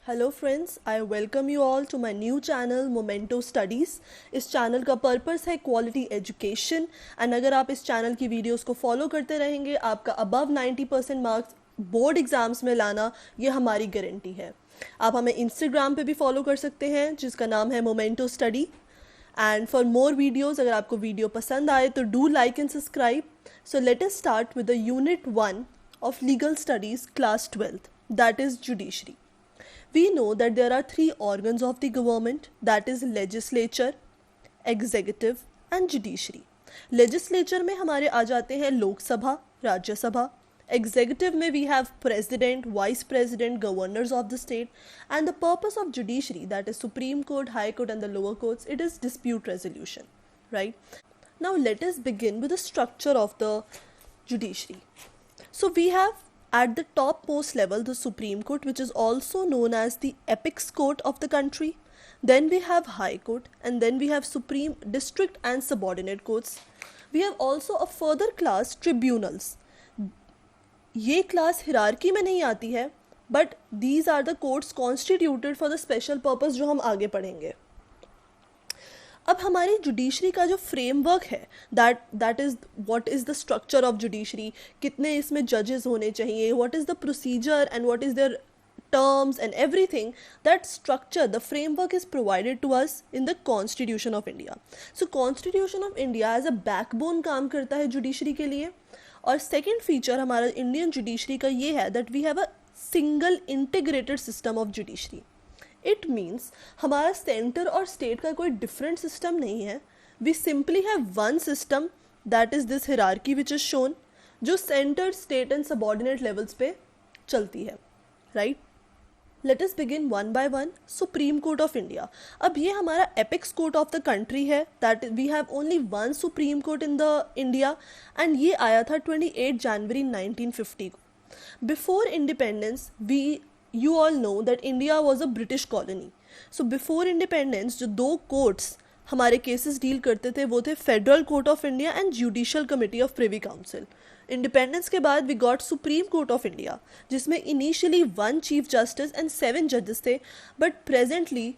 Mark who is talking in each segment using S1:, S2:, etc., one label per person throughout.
S1: Hello friends, I welcome you all to my new channel momento studies. इस चैनल का purpose है quality education and अगर आप इस चैनल की वीडियोस को फॉलो करते रहेंगे आपका अबव 90% मार्क्स बोर्ड एग्जाम्स में लाना ये हमारी गारंटी है। आप हमें इंस्टाग्राम पे भी फॉलो कर सकते हैं जिसका नाम है memento study. And for more videos, अगर आपको वीडियो पसंद आए तो do like and subscribe. So let us start with the unit 1 of legal studies class 12th, that is judiciary. We know that there are three organs of the government, that is legislature, executive and judiciary. Legislature में हमारे आ जाते हैं Lok Sabha, Rajya Sabha. Executive में we have president, vice president, governors of the state, and the purpose of judiciary, that is Supreme Court, High Court and the lower courts, it is dispute resolution, right? Now let us begin with the structure of the judiciary. So we have at the topmost level the Supreme Court, which is also known as the apex court of the country. Then we have High Court, and then we have Supreme, District and subordinate courts. We have also a further class, tribunals. ये class hierarchy में नहीं आती है, but these are the courts constituted for the special purpose जो हम आगे पढ़ेंगे। अब हमारी जुडिशरी का जो फ्रेमवर्क है that is what is the structure of judiciary, कितने इसमें जजेस होने चाहिए, what is the procedure and what is their terms and everything. That structure, the framework is provided to us in the Constitution of India. So Constitution of India as a backbone काम करता है judiciary के लिए। और second feature हमारा Indian judiciary का ये है that we have a single integrated system of judiciary. It means हमारा सेंटर और स्टेट का कोई डिफरेंट सिस्टम नहीं है। We simply have one system, that is this hierarchy which is shown, जो centre, state and subordinate levels पे चलती है, right. Let us begin one by one. Supreme court of India, अब ये हमारा apex court of the country है, that we have only one supreme Court in the India and ये आया था 28 जनवरी 1950 को। Before independence you all know that India was a British colony. So before independence जो दो कोर्ट्स हमारे cases deal करते थे वो थे Federal Court of India and Judicial Committee of Privy Council. Independence के बाद we got Supreme court of India जिसमें इनिशियली 1 चीफ जस्टिस एंड 7 जजेस थे, बट प्रेजेंटली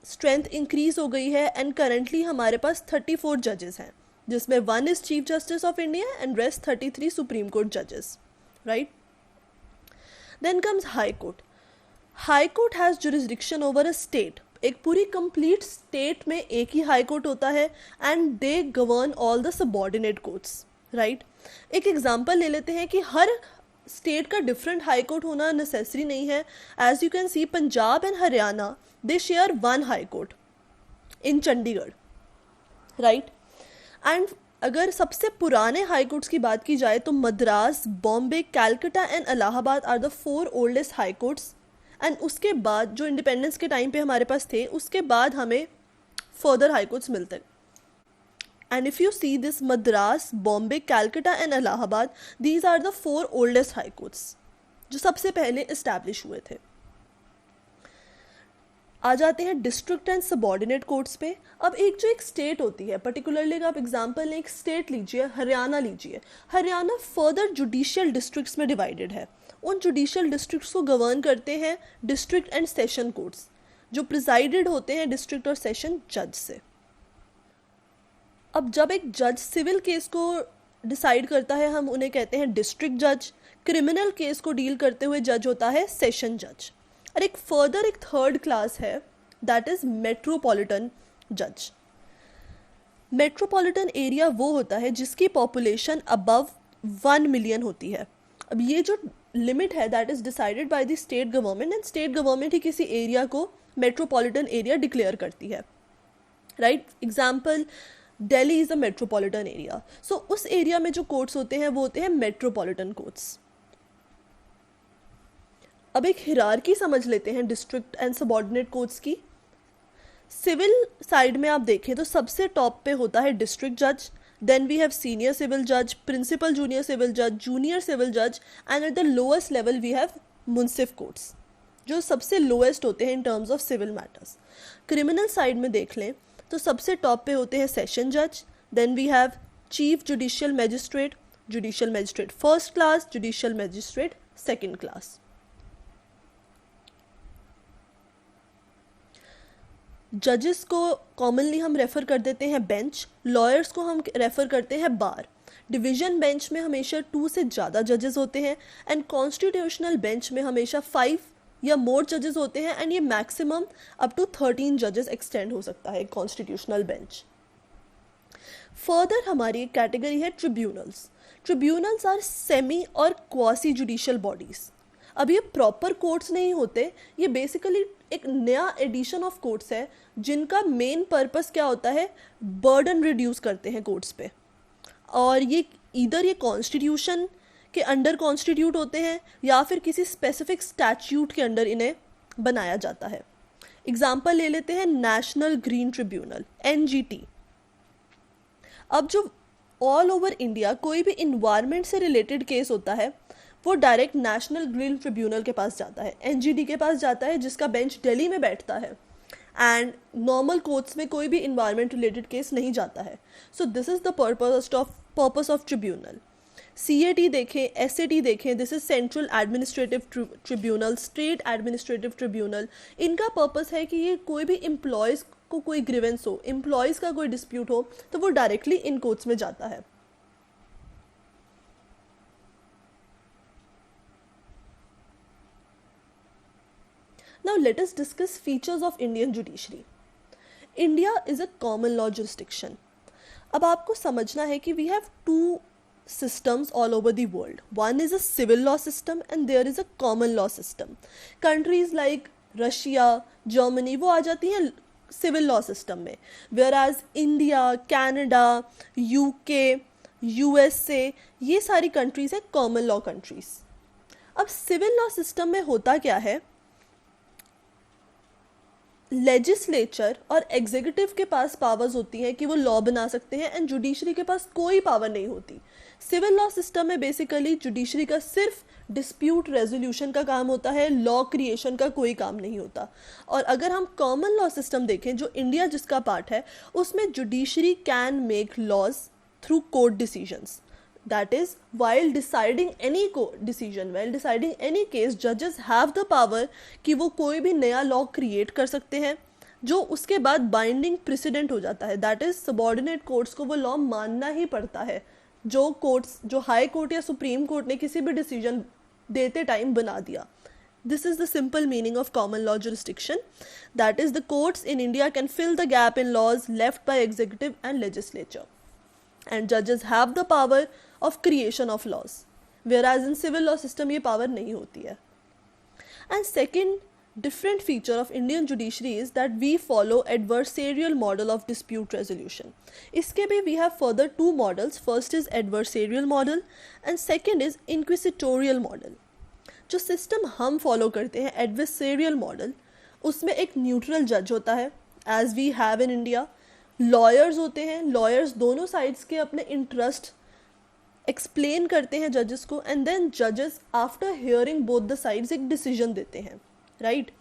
S1: स्ट्रेंथ इंक्रीज हो गई है एंड करेंटली हमारे पास 34 जजेस हैं जिसमें 1 is chief justice of India and rest 33 supreme court जजेस, right. Then comes High Court. High Court has jurisdiction over a state. एक पूरी कंप्लीट स्टेट में एक ही हाई कोर्ट होता है and they govern all the subordinate courts, right. एक example ले लेते हैं कि हर स्टेट का डिफरेंट हाई कोर्ट होना नेसेसरी नहीं है। As you can see Punjab and Haryana they share one high court in Chandigarh, right. And अगर सबसे पुराने हाई कोर्ट्स की बात की जाए तो Madras, Bombay, Calcutta and Allahabad are the 4 oldest high courts. And उसके बाद जो इंडिपेंडेंस के टाइम पे हमारे पास थे उसके बाद हमें फर्दर हाई कोर्ट्स मिलते। And if you see this Madras, Bombay, Calcutta and Allahabad, these are the 4 oldest high courts जो सबसे पहले इस्टेब्लिश हुए थे। आ जाते हैं डिस्ट्रिक्ट एंड सबॉर्डिनेट कोर्ट्स पे। अब एक स्टेट होती है, पर्टिकुलरली आप एग्जांपल लें, एक स्टेट लीजिए, हरियाणा लीजिए। हरियाणा फर्दर जुडिशियल डिस्ट्रिक्ट्स में डिवाइडेड है। उन जुडिशियल डिस्ट्रिक्ट्स को गवर्न करते हैं डिस्ट्रिक्ट एंड सेशन कोर्ट्स जो प्रिजाइडेड होते हैं डिस्ट्रिक्ट और सेशन जज से। अब जब एक जज सिविल केस को डिसाइड करता है हम उन्हें कहते हैं डिस्ट्रिक्ट जज। क्रिमिनल केस को डील करते हुए जज होता है सेशन जज। और एक थर्ड क्लास है दैट इज मेट्रोपॉलिटन जज। मेट्रोपॉलिटन एरिया वो होता है जिसकी पॉपुलेशन अबव 1 मिलियन होती है। अब ये जो लिमिट है that is decided by the state government and state government ही किसी एरिया को मेट्रोपॉलिटन एरिया डिक्लेयर करती है, right. Example, Delhi is a metropolitan area. So उस एरिया में जो कोर्ट्स होते हैं वो होते हैं मेट्रोपॉलिटन कोर्ट्स। अब एक हिरार्की समझ लेते हैं डिस्ट्रिक्ट एंड सबॉर्डिनेट कोर्ट्स की। सिविल साइड में आप देखें तो सबसे टॉप पे होता है डिस्ट्रिक्ट जज, then we have senior civil जज, प्रिंसिपल जूनियर सिविल जज, जूनियर सिविल जज and at the lowest level we have Munsif courts जो सबसे लोएस्ट होते हैं in terms of civil matters. Criminal side में देख लें तो सबसे टॉप पे होते हैं सेशन जज, then we have chief judicial magistrate first class, judicial magistrate second class. जजेस को कॉमनली हम रेफ़र कर देते हैं बेंच, लॉयर्स को हम रेफ़र करते हैं बार। डिवीज़न बेंच में हमेशा 2 से ज़्यादा जजेस होते हैं एंड कॉन्स्टिट्यूशनल बेंच में हमेशा 5 या मोर जजेस होते हैं एंड ये मैक्सिमम अप टू 13 जजेस एक्सटेंड हो सकता है कॉन्स्टिट्यूशनल बेंच। फर्दर हमारी एक कैटेगरी है ट्रिब्यूनल्स। ट्रिब्यूनल्स आर सेमी और क्वासी जुडिशियल बॉडीज़। अब ये प्रॉपर कोर्ट्स नहीं होते, ये बेसिकली एक नया एडिशन ऑफ कोर्ट्स है जिनका मेन पर्पस क्या होता है, बर्डन रिड्यूस करते हैं कोर्ट्स पे। और ये इधर ये कॉन्स्टिट्यूशन के अंडर कॉन्स्टिट्यूट होते हैं या फिर किसी स्पेसिफिक स्टैट्यूट के अंडर इन्हें बनाया जाता है। एग्जाम्पल ले लेते हैं नेशनल ग्रीन ट्रिब्यूनल NGT। अब जो ऑल ओवर इंडिया कोई भी इन्वायरमेंट से रिलेटेड केस होता है वो डायरेक्ट नेशनल ग्रीन ट्रिब्यूनल के पास जाता है, NGT के पास जाता है, जिसका बेंच दिल्ली में बैठता है एंड नॉर्मल कोर्ट्स में कोई भी इन्वायरमेंट रिलेटेड केस नहीं जाता है। So this is the purpose of tribunal. CAT देखें, SAT देखें, this is central administrative tribunal, state administrative tribunal. इनका पर्पस है कि ये कोई भी एम्प्लॉयज़ को कोई ग्रीवेंस हो, एम्प्लॉयज़ का कोई डिस्प्यूट हो तो वो डायरेक्टली इन कोर्ट्स में जाता है। Now let us discuss features of Indian judiciary. India is a common law jurisdiction. अब आपको समझना है कि we have two systems all over the world. One is a civil law system and there is a common law system. Countries like Russia, Germany वो आ जाती हैं civil law system में, whereas India, Canada, UK, USA ये सारी countries हैं common law countries. अब civil law system में होता क्या है, लेजिस्लेचर और एग्जीक्यूटिव के पास पावर्स होती हैं कि वो लॉ बना सकते हैं एंड जुडिशरी के पास कोई पावर नहीं होती। सिविल लॉ सिस्टम में बेसिकली जुडिशरी का सिर्फ डिस्प्यूट रेजोल्यूशन का काम होता है, लॉ क्रिएशन का कोई काम नहीं होता। और अगर हम कॉमन लॉ सिस्टम देखें जो इंडिया जिसका पार्ट है, उसमें judiciary can make laws through court decisions. That is, while deciding any case, judges have the power कि वो कोई भी नया लॉ क्रिएट कर सकते हैं जो उसके बाद बाइंडिंग प्रेसिडेंट हो जाता है। दैट इज सबॉर्डिनेट कोर्ट्स को वो लॉ मानना ही पड़ता है जो कोर्ट्स, जो हाई कोर्ट या सुप्रीम कोर्ट ने किसी भी डिसीजन देते टाइम बना दिया। This is the simple meaning of common law jurisdiction. That is, the courts in India can fill the gap in laws left by executive and legislature. And judges have the power of creation of laws, whereas in civil law system ये power नहीं होती है। And second different feature of Indian judiciary is that we follow adversarial model of dispute resolution. इसके भी we have further two models. First is adversarial model and second is inquisitorial model. जो system हम follow करते हैं adversarial model, उसमें एक neutral जज होता है as we have in India. Lawyers होते हैं, लॉयर्स दोनों साइड्स के अपने इंटरेस्ट एक्सप्लेन करते हैं जजेस को एंड देन जजेस after hearing both the sides एक डिसीजन देते हैं, राइट।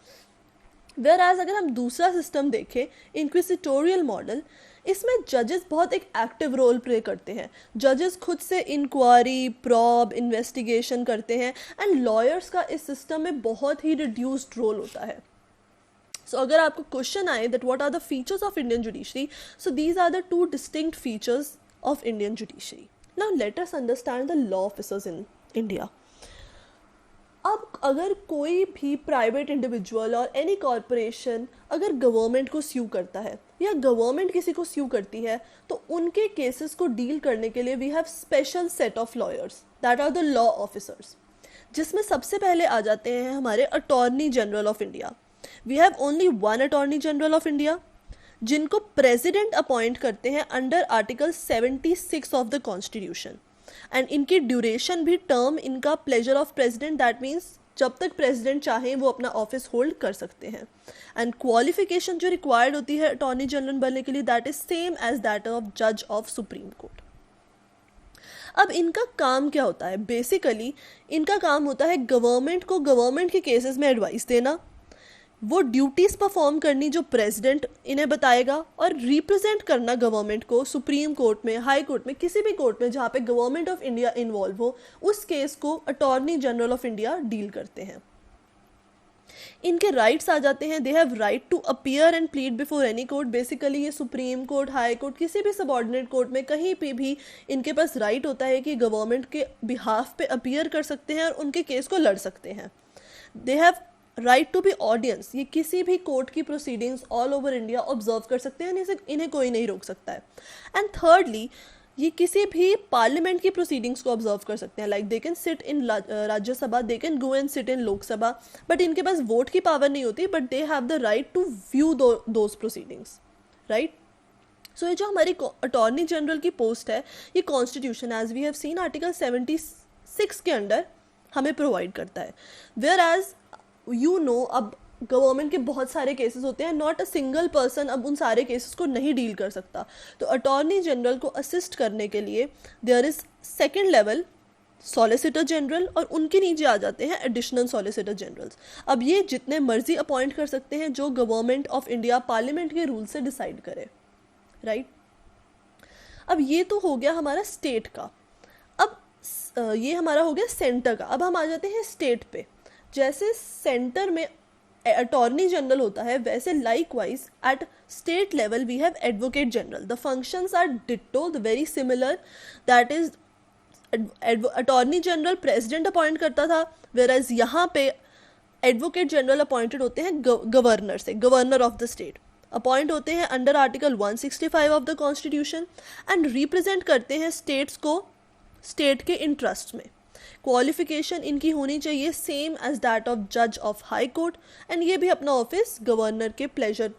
S1: वेयर एज अगर हम दूसरा सिस्टम देखें इंक्विजिटोरियल मॉडल, इसमें जजेस बहुत एक एक्टिव रोल प्ले करते हैं। जजेस खुद से इंक्वायरी, प्रॉब, इन्वेस्टिगेशन करते हैं एंड लॉयर्स का इस सिस्टम में बहुत ही रिड्यूस्ड रोल होता है। सो अगर आपको क्वेश्चन आए that what are the features of Indian judiciary, so these are the two distinct features of Indian judiciary. Now let us understand the law officers in India. अब अगर कोई भी प्राइवेट इंडिविजुअल और एनी कॉरपोरेशन अगर government को sue करता है या गवर्नमेंट किसी को स्यू करती है, तो उनके केसेस को डील करने के लिए we have special set of lawyers that are the law officers, जिसमें सबसे पहले आ जाते हैं हमारे attorney general of India. We have only one attorney general of India जिनको प्रेसिडेंट अपॉइंट करते हैं under article 76 of the constitution and इनकी ड्यूरेशन भी टर्म इनका pleasure of president, that means जब तक प्रेसिडेंट चाहें वो अपना ऑफिस होल्ड कर सकते हैं। एंड क्वालिफिकेशन जो रिक्वायर्ड होती है अटॉर्नी जनरल बनने के लिए that is same as that of जज ऑफ सुप्रीम कोर्ट। अब इनका काम क्या होता है, बेसिकली इनका काम होता है गवर्नमेंट को गवर्नमेंट के केसेस में एडवाइस देना, वो ड्यूटीज़ परफॉर्म करनी जो प्रेसिडेंट इन्हें बताएगा, और रिप्रेजेंट करना गवर्नमेंट को सुप्रीम कोर्ट में, हाई कोर्ट में, किसी भी कोर्ट में जहाँ पे गवर्नमेंट ऑफ इंडिया इन्वॉल्व हो, उस केस को attorney general of India deal करते हैं। इनके राइट्स आ जाते हैं, they have right to appear and plead before any court. Basically ये सुप्रीम कोर्ट, हाई कोर्ट, किसी भी सबऑर्डिनेट कोर्ट में कहीं पे भी इनके पास राइट होता है कि गवर्नमेंट के बिहाफ पे अपीयर कर सकते हैं और उनके केस को लड़ सकते हैं। They have right to be audience, ये किसी भी कोर्ट की proceedings all over India observe कर सकते हैं, इन्हें कोई नहीं रोक सकता है। एंड थर्डली, ये किसी भी पार्लियामेंट की प्रोसीडिंग्स को ऑब्जर्व कर सकते हैं, like they can sit in Rajya Sabha, they can go and sit in Lok Sabha, but इनके पास वोट की पावर नहीं होती, but they have the right to view those proceedings, right. So ये जो हमारी अटॉर्नी जनरल की पोस्ट है, ये constitution as we have seen article 76 के अंडर हमें प्रोवाइड करता है। वेयर एज यू नो, अब गवर्नमेंट के बहुत सारे केसेस होते हैं, नॉट अ सिंगल पर्सन अब उन सारे केसेस को नहीं डील कर सकता, तो अटॉर्नी जनरल को असिस्ट करने के लिए there is second level solicitor general, और उनके नीचे आ जाते हैं एडिशनल सॉलिसिटर जनरल्स। अब ये जितने मर्जी अपॉइंट कर सकते हैं जो गवर्नमेंट ऑफ इंडिया पार्लियामेंट के रूल से डिसाइड करे, राइट। अब ये तो हो गया हमारा स्टेट का, अब ये हमारा हो गया सेंटर का। अब हम आ जाते हैं स्टेट पे। जैसे सेंटर में अटॉर्नी जनरल होता है, वैसे likewise at state level we have advocate general. The functions are ditto, the very similar, that is attorney general president appoint करता था, वेयर एज यहाँ पे एडवोकेट जनरल अपॉइंटेड होते हैं गवर्नर से, governor of the state appoint होते हैं under article 165 of the constitution and represent करते हैं स्टेट्स को स्टेट के इंटरेस्ट में। क्वालिफिकेशन इनकी होनी चाहिए सेम एज दैट ऑफ जज ऑफ हाई कोर्ट, एंड ये भी अपना ऑफिस गवर्नर के प्लेजर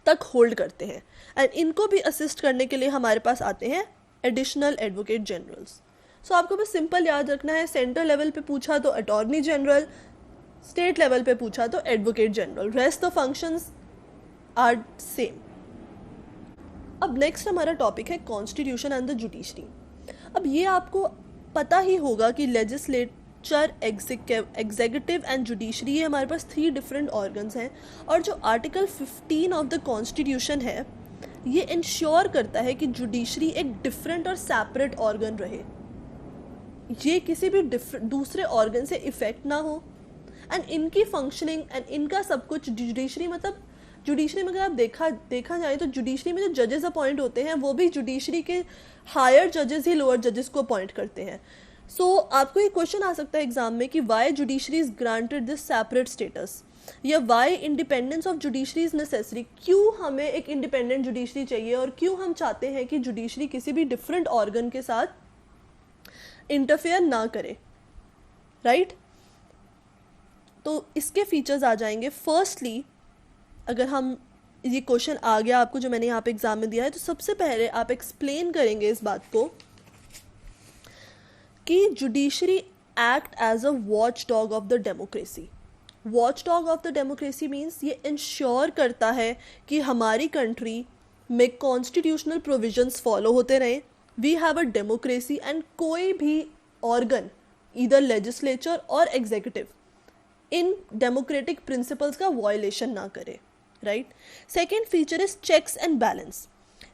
S1: तक होल्ड करते हैं। एंड इनको भी असिस्ट करने के लिए हमारे पास आते हैं एडिशनल एडवोकेट जनरल्स। सो आपको बस सिंपल याद रखना है, सेंटर लेवल पे पूछा तो अटॉर्नी जनरल, स्टेट लेवल पे पूछा तो advocate general, rest of functions are same. अब नेक्स्ट हमारा टॉपिक है कॉन्स्टिट्यूशन एंड द जुडिशरी। अब ये आपको पता ही होगा कि लेजिस्लेचर, एग्जीक्यूटिव एंड जुडिशरी, ये हमारे पास 3 डिफरेंट ऑर्गन्स हैं, और जो आर्टिकल 15 ऑफ द कॉन्स्टिट्यूशन है ये इंश्योर करता है कि जुडिशरी एक डिफरेंट और सेपरेट ऑर्गन रहे, ये किसी भी दूसरे ऑर्गन से इफेक्ट ना हो, एंड इनकी फंक्शनिंग एंड इनका सब कुछ जुडिशरी, मतलब जुडिशरी में अगर आप देखा जाए तो जुडिशरी में जो जजेस अपॉइंट होते हैं वो भी जुडिशरी के हायर जजेस ही लोअर जजेस को अपॉइंट करते हैं। सो आपको ये क्वेश्चन आ सकता है एग्जाम में कि why judiciary is granted this separate status, या why independence of judiciary is necessary, क्यों हमें एक इंडिपेंडेंट जुडिशरी चाहिए और क्यों हम चाहते हैं कि जुडिशरी किसी भी डिफरेंट ऑर्गन के साथ इंटरफेयर ना करे, राइट। तो इसके फीचर्स आ जाएंगे। फर्स्टली, अगर हम ये क्वेश्चन आ गया आपको जो मैंने यहाँ पे एग्जाम में दिया है, तो सबसे पहले आप एक्सप्लेन करेंगे इस बात को कि judiciary act as a watch dog of the democracy. Watch dog of the democracy means ये इंश्योर करता है कि हमारी कंट्री में कॉन्स्टिट्यूशनल प्रोविजंस फॉलो होते रहे, we have a democracy, and कोई भी ऑर्गन इधर लेजिस्लेचर और एग्जीक्यूटिव इन डेमोक्रेटिक प्रिंसिपल्स का वायलेशन ना करे, right. Second feature is checks and balance.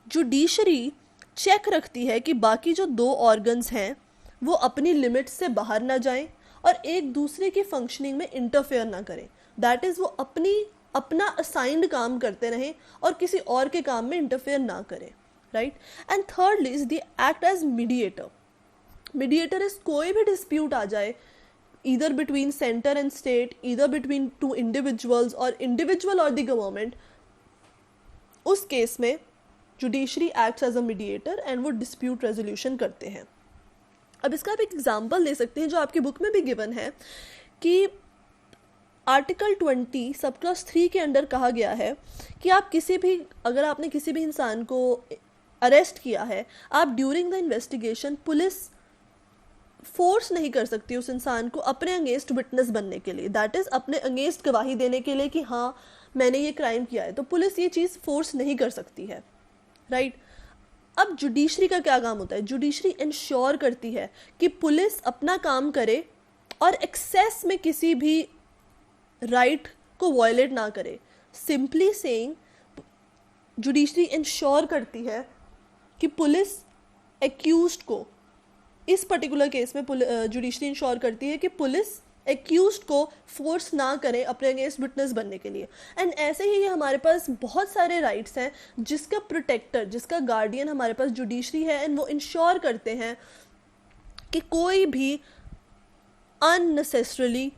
S1: Judiciary check रखती है कि बाकी जो 2 ऑर्गन्स हैं वो अपनी लिमिट से बाहर ना जाएं और एक दूसरे की फंक्शनिंग में इंटरफेयर ना करें, दैट इज़ वो अपना असाइंड काम करते रहें और किसी और के काम में इंटरफेयर ना करें, right. And thirdly is the act as mediator. Mediator is कोई भी डिस्प्यूट आ जाए either between center and state, either between 2 individuals or individual or the government, उस केस में judiciary acts as a mediator and वो dispute resolution करते हैं। अब इसका आप एक एग्जांपल ले सकते हैं जो आपकी बुक में भी गिवन है कि आर्टिकल 20 सब क्लॉज 3 के अंडर कहा गया है कि आप अगर आपने किसी भी इंसान को अरेस्ट किया है, आप during the investigation police force नहीं कर सकती उस इंसान को अपने अगेंस्ट विटनेस बनने के लिए, दैट इज़ अपने अगेंस्ट गवाही देने के लिए कि हाँ मैंने ये क्राइम किया है, तो पुलिस ये चीज़ फोर्स नहीं कर सकती है, राइट। अब जुडिशरी का क्या काम होता है? जुडिशरी इंश्योर करती है कि पुलिस अपना काम करे और एक्सेस में किसी भी राइट को वायलेट ना करे। सिंपली सेइंग, जुडिशरी इंश्योर करती है कि पुलिस एक्यूज्ड को, इस पर्टिकुलर केस में जुडिशरी इंश्योर करती है कि पुलिस एक्यूज्ड को फोर्स ना करें अपने अगेंस्ट विटनेस बनने के लिए। एंड ऐसे ही हमारे पास बहुत सारे राइट्स हैं जिसका प्रोटेक्टर, जिसका गार्डियन हमारे पास जुडिशरी है, एंड वो इंश्योर करते हैं कि कोई भी अननेसेसरली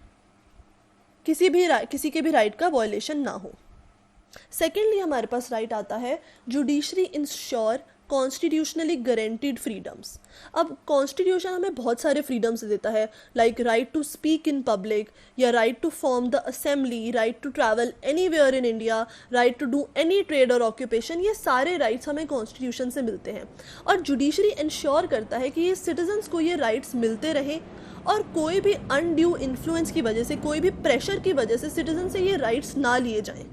S1: किसी के भी राइट का वायलेशन ना हो। सेकेंडली हमारे पास राइट आता है judiciary ensure constitutionally guaranteed freedoms. अब कॉन्स्टिट्यूशन हमें बहुत सारे फ्रीडम्स देता है, like right to speak in public, या right to form the assembly, right to travel anywhere in India, right to do any trade और ऑक्यूपेशन। ये सारे राइट्स हमें कॉन्स्टिट्यूशन से मिलते हैं, और जुडिशरी इंश्योर करता है कि ये सिटीजन्स को ये राइट्स मिलते रहे, और कोई भी अनड्यू इन्फ्लुएंस की वजह से, कोई भी प्रेशर की वजह से सिटीजन से ये राइट्स ना लिए जाएं।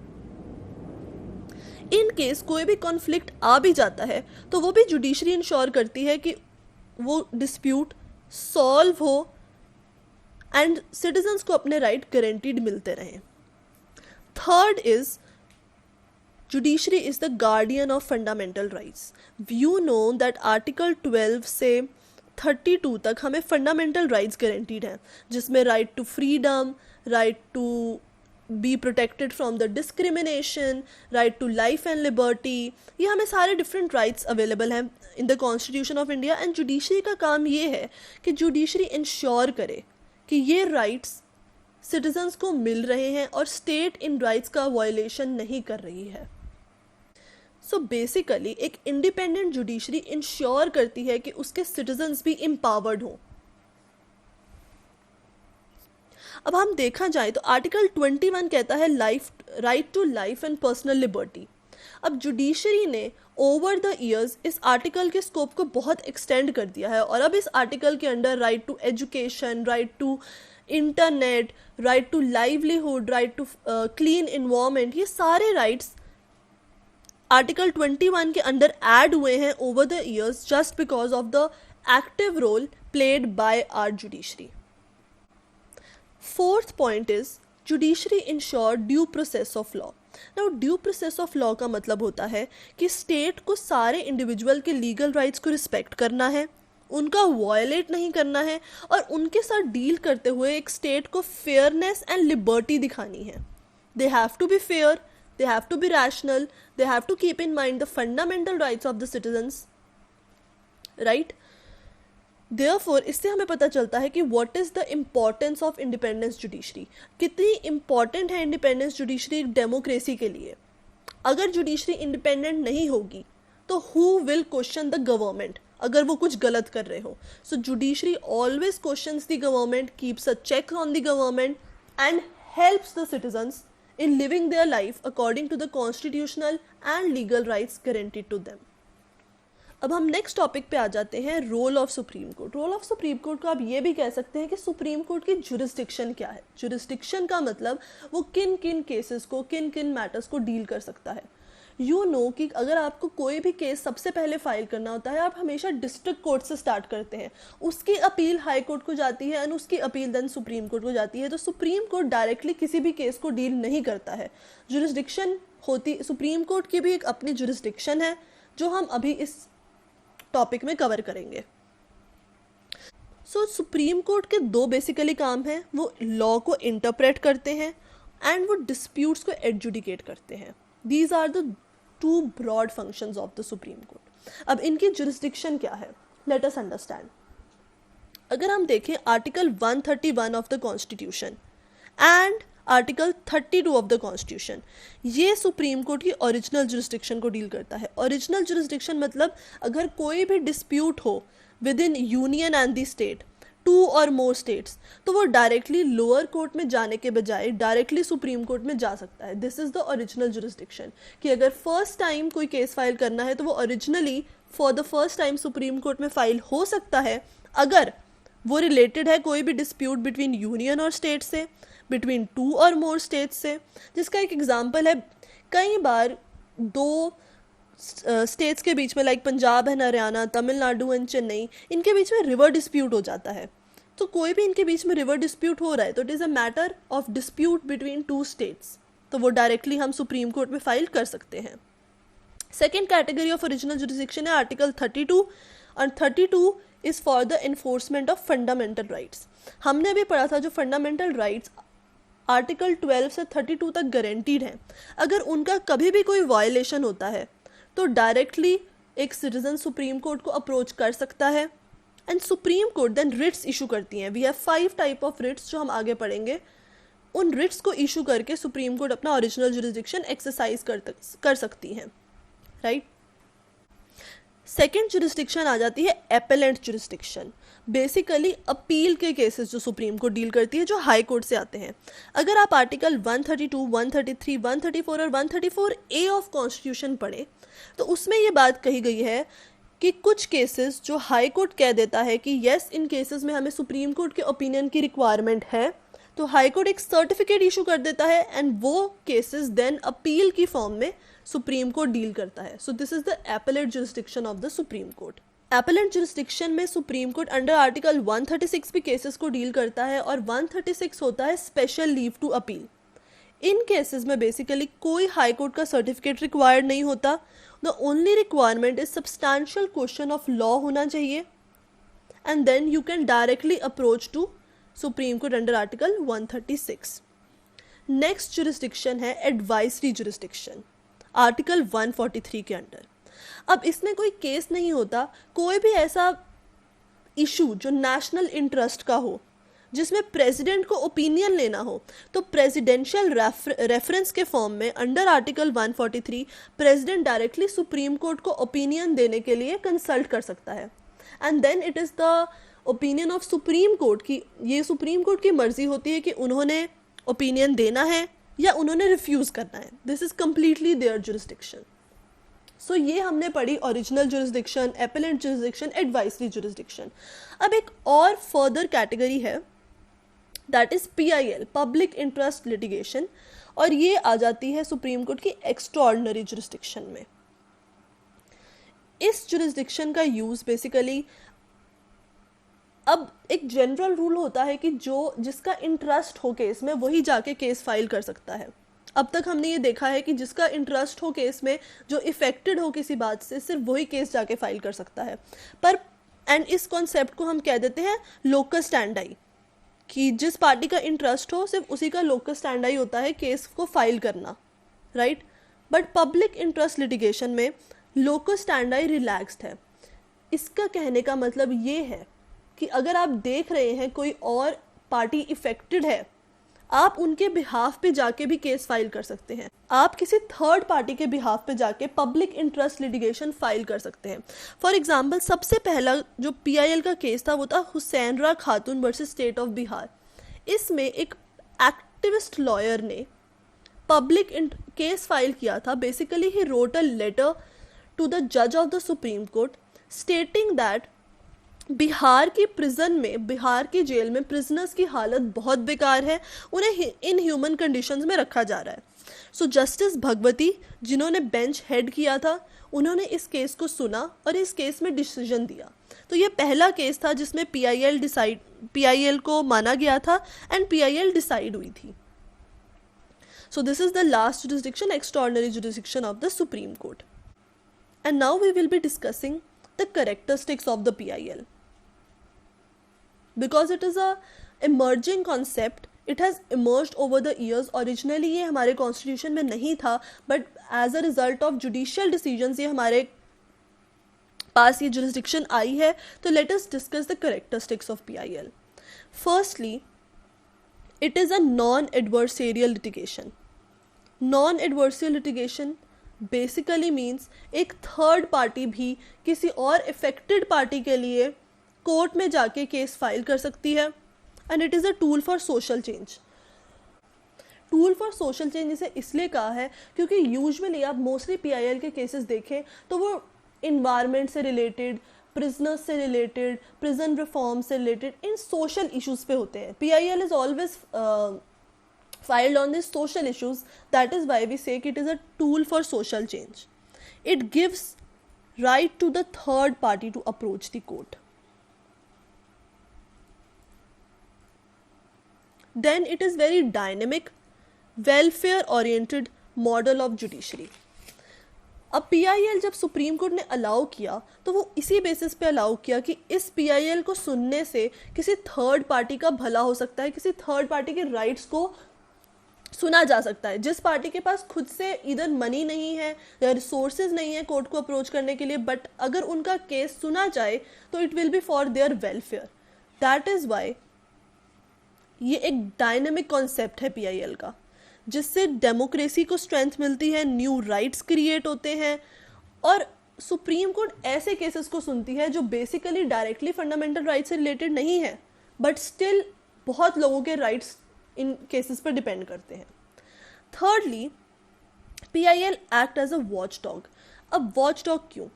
S1: इन केस कोई भी कॉन्फ्लिक्ट आ भी जाता है तो वो भी जुडिशरी इंश्योर करती है कि वो डिस्प्यूट सॉल्व हो एंड सिटीजन्स को अपने राइट गारंटीड मिलते रहें। Third is judiciary is the guardian of fundamental rights. You know that article 12 से 32 तक हमें फंडामेंटल राइट्स गारंटीड हैं, जिसमें right to freedom, right to be protected from the discrimination, right to life and liberty, ये हमें सारे different rights available हैं in the constitution of India. And judiciary का काम ये है कि जुडिशरी इंश्योर करे कि ये राइट्स सिटीजन्स को मिल रहे हैं और स्टेट इन राइट्स का वायलेशन नहीं कर रही है। सो बेसिकली एक इंडिपेंडेंट जुडिशरी इंश्योर करती है कि उसके सिटीजन्स भी एम्पावर्ड हों। अब हम देखा जाए तो आर्टिकल 21 कहता है right to life and personal liberty. अब जुडिशरी ने ओवर द ईयर्स इस आर्टिकल के स्कोप को बहुत एक्सटेंड कर दिया है, और अब इस आर्टिकल के under right to education, right to internet, right to livelihood, right to clean environment, ये सारे राइट्स आर्टिकल 21 के अंडर ऐड हुए हैं over the years just because of the active role played by our judiciary. Fourth point is judiciary ensure due process of law. Now due process of law का मतलब होता है कि state को सारे इंडिविजुअल के लीगल राइट्स को respect करना है, उनका वायलेट नहीं करना है, और उनके साथ डील करते हुए एक स्टेट को फेयरनेस एंड लिबर्टी दिखानी है। They have to be fair, they have to be rational, they have to keep in mind the fundamental rights of the citizens, right. Therefore, इससे हमें पता चलता है कि what is the importance of independence judiciary, कितनी important है independence judiciary democracy के लिए। अगर जुडिशरी इंडिपेंडेंट नहीं होगी तो who will question the government अगर वो कुछ गलत कर रहे हो। So judiciary always questions the government, keeps a check on the government and helps the citizens in living their life according to the constitutional and legal rights guaranteed to them। अब हम next topic पे आ जाते हैं, role of Supreme Court. Role of Supreme Court को आप ये भी कह सकते हैं कि सुप्रीम कोर्ट की जुरिस्डिक्शन क्या है। जुरिस्डिक्शन का मतलब वो किन किन केसेस को, किन किन मैटर्स को डील कर सकता है। यू नो कि अगर आपको कोई भी केस सबसे पहले फाइल करना होता है, आप हमेशा डिस्ट्रिक्ट कोर्ट से स्टार्ट करते हैं, उसकी अपील हाई कोर्ट को जाती है एंड उसकी अपील देन सुप्रीम कोर्ट को जाती है। तो सुप्रीम कोर्ट डायरेक्टली किसी भी केस को डील नहीं करता है। जुरिस्डिक्शन होती, सुप्रीम कोर्ट की भी एक अपनी जुरिस्डिक्शन है जो हम अभी इस टॉपिक में कवर करेंगे। सो सुप्रीम कोर्ट के दो बेसिकली काम हैं, वो लॉ को इंटरप्रेट करते हैं एंड वो डिस्प्यूट्स को एडजुडिकेट करते हैं। These are the two broad functions of the supreme Court. अब इनकी जुरिस्डिक्शन क्या है, लेट अस अंडरस्टैंड। अगर हम देखें article 131 of the constitution and article 32 of the constitution, ये सुप्रीम कोर्ट की ओरिजिनल जुरिस्डिक्शन को डील करता है। ओरिजिनल जुरिस्डिक्शन मतलब अगर कोई भी डिस्प्यूट हो with in union and the state, 2 और मोर स्टेट्स, तो वो डायरेक्टली लोअर कोर्ट में जाने के बजाय डायरेक्टली सुप्रीम कोर्ट में जा सकता है। This is the original jurisdiction, कि अगर फर्स्ट टाइम कोई केस फाइल करना है तो वो originally for the first time supreme court में फाइल हो सकता है अगर वो रिलेटेड है कोई भी डिस्प्यूट बिटवीन यूनियन और स्टेट से, बिटवीन 2 और मोर स्टेट्स से। जिसका एक एग्जाम्पल है, कई बार 2 स्टेट्स के बीच में, like Punjab and Haryana, Tamil Nadu and Chennai, इनके बीच में रिवर डिस्प्यूट हो जाता है। तो कोई भी इनके बीच में रिवर डिस्प्यूट हो रहा है तो it is a matter of dispute between 2 states, तो वो डायरेक्टली हम सुप्रीम कोर्ट में फाइल कर सकते हैं। Second category of original jurisdiction है आर्टिकल 32, और 32 is for the enforcement of fundamental rights. हमने भी पढ़ा था जो फंडामेंटल राइट्स आर्टिकल 12 से 32 तक गारंटीड हैं, अगर उनका कभी भी कोई वायलेशन होता है तो डायरेक्टली एक सिटीजन सुप्रीम कोर्ट को अप्रोच कर सकता है and Supreme Court then writs issue करती हैं। We have 5 type of writs जो हम आगे पढ़ेंगे। उन रिट्स को इशू करके सुप्रीम कोर्ट अपना ओरिजिनल जुरिसडिक्शन एक्सरसाइज कर सकती हैं, राइट। सेकेंड जुरिसडिक्शन आ जाती है एपेलेंट जुरिसडिक्शन। बेसिकली अपील के केसेस जो सुप्रीम कोर्ट डील करती है जो हाई कोर्ट से आते हैं। अगर आप आर्टिकल 132, 133, 134 और 134A ऑफ कॉन्स्टिट्यूशन पढ़ें तो उसमें ये बात कही गई है कि कुछ केसेस जो हाई कोर्ट कह देता है कि यस इन केसेस में हमें सुप्रीम कोर्ट के ओपिनियन की रिक्वायरमेंट है, तो हाई कोर्ट एक सर्टिफिकेट इशू कर देता है एंड वो केसेस देन अपील की फॉर्म में सुप्रीम कोर्ट डील करता है। सो this is the appellate jurisdiction of the supreme court. Appellate jurisdiction में सुप्रीम कोर्ट अंडर आर्टिकल 136 भी केसेस को डील करता है और 136 होता है स्पेशल लीव टू अपील। इन केसेस में बेसिकली कोई हाई कोर्ट का सर्टिफिकेट रिक्वायर्ड नहीं होता। The only requirement is substantial question of law होना चाहिए and then you can directly approach to Supreme Court under article 136। Next jurisdiction है advisory jurisdiction, article 143 के अंडर। अब इसमें कोई केस नहीं होता, कोई भी ऐसा इशू जो नेशनल इंटरेस्ट का हो जिसमें प्रेसिडेंट को ओपिनियन लेना हो, तो प्रेसिडेंशियल रेफरेंस के फॉर्म में under article 143 president directly Supreme Court को ओपिनियन देने के लिए कंसल्ट कर सकता है and then it is the opinion of Supreme court की, ये सुप्रीम कोर्ट की मर्जी होती है कि उन्होंने ओपिनियन देना है या उन्होंने रिफ्यूज़ करना है। This is completely their jurisdiction. So ये हमने पढ़ी original jurisdiction, appellate jurisdiction, advisory jurisdiction. अब एक और फर्दर कैटेगरी है that is PIL, public interest litigation, और ये आ जाती है सुप्रीम कोर्ट की एक्स्ट्राऑर्डिनरी जुरिसडिक्शन में। इस जुरिसडिक्शन का यूज बेसिकली, अब एक जनरल रूल होता है कि जिसका इंटरेस्ट हो केस में वही जाके केस फाइल कर सकता है। अब तक हमने ये देखा है कि जिसका इंटरेस्ट हो केस में, जो इफेक्टेड हो किसी बात से, सिर्फ वही केस जाके फाइल कर सकता है। पर एंड इस कॉन्सेप्ट को हम कह देते हैं लोकस स्टैंडाई, कि जिस पार्टी का इंटरेस्ट हो सिर्फ उसी का लोकस स्टैंडाई होता है केस को फाइल करना, right. But public interest litigation में लोकस स्टैंडाई रिलैक्स्ड है। इसका कहने का मतलब ये है कि अगर आप देख रहे हैं कोई और पार्टी इफेक्टेड है, आप उनके बिहाफ पे जाके भी केस फाइल कर सकते हैं। आप किसी थर्ड पार्टी के बिहाफ पे जाके पब्लिक इंटरेस्ट लिटिगेशन फाइल कर सकते हैं। फॉर एग्जांपल, सबसे पहला जो PIL का केस था वो था हुसैनरा खातून वर्सेस स्टेट ऑफ बिहार। इसमें एक एक्टिविस्ट लॉयर ने पब्लिक केस फाइल किया था। Basically he wrote a letter to the जज of the supreme court stating that Bihar की प्रिजन में, बिहार की जेल में प्रिजनर्स की हालत बहुत बेकार है, उन्हें इनह्यूमन कंडीशंस में रखा जा रहा है। सो जस्टिस भगवती, जिन्होंने बेंच हेड किया था, उन्होंने इस केस को सुना और इस केस में डिसीजन दिया। तो ये पहला केस था जिसमें PIL को माना गया था एंड PIL डिसाइड हुई थी। So this is the last jurisdiction, extraordinary jurisdiction of the supreme Court. And now we will be discussing the characteristics of the PIL. Because it is a emerging concept, it has emerged over the years. Originally ये हमारे constitution में नहीं था, but as a result of judicial decisions ये हमारे पास ये jurisdiction आई है। तो let us discuss the characteristics of PIL. Firstly, it is a non-adversarial litigation. Non-adversarial litigation basically means एक थर्ड पार्टी भी किसी और affected पार्टी के लिए कोर्ट में जाके केस फाइल कर सकती है and it is a tool for social change. Tool for social change इसे इसलिए कहा है क्योंकि यूजुअली आप मोस्टली PIL के केसेस देखें तो वो इन्वायरमेंट से रिलेटेड, प्रिजनर्स से रिलेटेड, प्रिजन रिफॉर्म से रिलेटेड, इन सोशल इश्यूज पे होते हैं। PIL is always filed on these social issues. That is why we say it is a tool for social change. It gives right to the third party to approach the court. Then it is very dynamic, welfare oriented model of judiciary. अब PIL जब supreme court ने allow किया तो वो इसी basis पे allow किया कि इस पीआईएल को सुनने से किसी थर्ड पार्टी का भला हो सकता है, किसी थर्ड पार्टी के राइट्स को सुना जा सकता है, जिस पार्टी के पास खुद से इधर मनी नहीं है या रिसोर्सेज नहीं है कोर्ट को अप्रोच करने के लिए, बट अगर उनका केस सुना जाए तो it will be for their welfare. That is why ये एक डायनेमिक कॉन्सेप्ट है पीआईएल का, जिससे डेमोक्रेसी को स्ट्रेंथ मिलती है, न्यू राइट्स क्रिएट होते हैं, और सुप्रीम कोर्ट ऐसे केसेस को सुनती है जो बेसिकली डायरेक्टली फंडामेंटल राइट्स से रिलेटेड नहीं है, बट स्टिल बहुत लोगों के राइट्स इन केसेस पर डिपेंड करते हैं। Thirdly, PIL act as a watch dog. अब वॉच डॉग क्यों?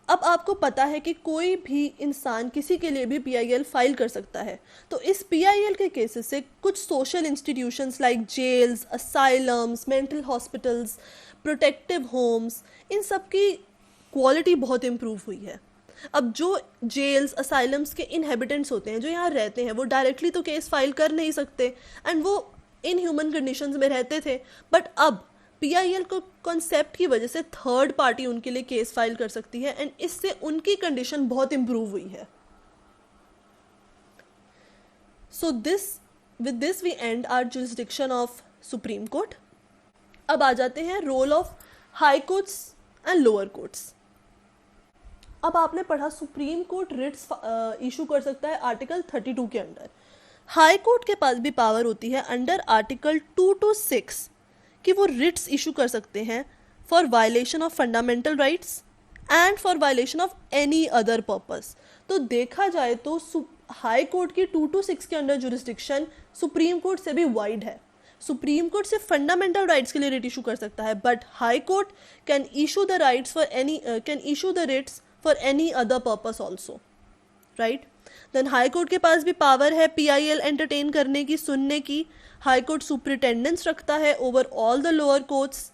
S1: अब आपको पता है कि कोई भी इंसान किसी के लिए भी पीआईएल फाइल कर सकता है, तो इस पीआईएल के केसेस से कुछ social institutions like jails, asylums, mental hospitals, protective homes, इन सब की क्वालिटी बहुत इम्प्रूव हुई है। अब जो जेल्स, असाइलम्स के इनहेबिटेंट्स होते हैं जो यहाँ रहते हैं, वो डायरेक्टली तो केस फाइल कर नहीं सकते एंड वो इन ह्यूमन कंडीशंस में रहते थे, बट अब पीआईएल को कॉन्सेप्ट की वजह से थर्ड पार्टी उनके लिए केस फाइल कर सकती है एंड इससे उनकी कंडीशन बहुत इम्प्रूव हुई है। So with this we end our jurisdiction of Supreme Court. अब आ जाते हैं role of high courts and lower courts. अब आपने पढ़ा सुप्रीम कोर्ट रिट्स इशू कर सकता है आर्टिकल 32 के अंडर। हाई कोर्ट के पास भी पावर होती है अंडर आर्टिकल 2 to 6 कि वो रिट्स इशू कर सकते हैं for violation of fundamental rights and for violation of any other purpose. तो देखा जाए तो हाई कोर्ट की 2 to 6 के अंडर जुरिस्डिक्शन सुप्रीम कोर्ट से भी वाइड है। सुप्रीम कोर्ट से फंडामेंटल राइट्स के लिए रिट इशू कर सकता है, but high court can issue the rights for any can issue the writs for any other purpose also, right. Then high court के पास भी पावर है पीआईएल एंटरटेन करने की, सुनने की। हाई कोर्ट सुपरिटेंडेंस रखता है over all the lower courts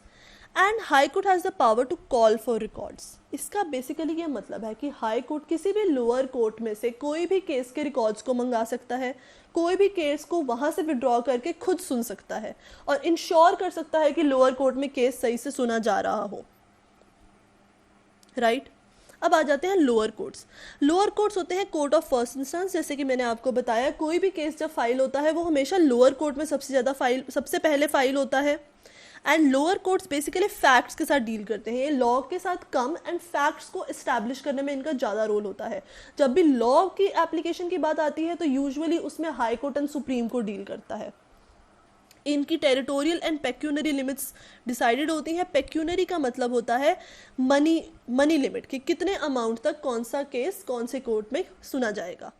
S1: and high court has the power to call for records. इसका बेसिकली ये मतलब है कि हाई कोर्ट किसी भी लोअर कोर्ट में से कोई भी केस के रिकॉर्ड्स को मंगा सकता है, कोई भी केस को वहाँ से विड्रॉ करके खुद सुन सकता है और इंश्योर कर सकता है कि लोअर कोर्ट में केस सही से सुना जा रहा हो, राइट। अब आ जाते हैं लोअर कोर्ट्स। लोअर कोर्ट्स होते हैं कोर्ट ऑफ फर्स्ट इंस्टेंस। जैसे कि मैंने आपको बताया, कोई भी केस जब फाइल होता है वो हमेशा लोअर कोर्ट में सबसे पहले फाइल होता है and lower courts basically facts के साथ डील करते हैं। ये लॉ के साथ कम एंड फैक्ट्स को इस्टेब्लिश करने में इनका ज़्यादा रोल होता है। जब भी लॉ की एप्लीकेशन की बात आती है तो यूजुअली उसमें high court and Supreme Court deal करता है। इनकी territorial and pecuniary limits decided होती हैं। पेक्यूनरी का मतलब होता है मनी लिमिट कि कितने अमाउंट तक कौन सा केस कौन से कोर्ट में सुना जाएगा।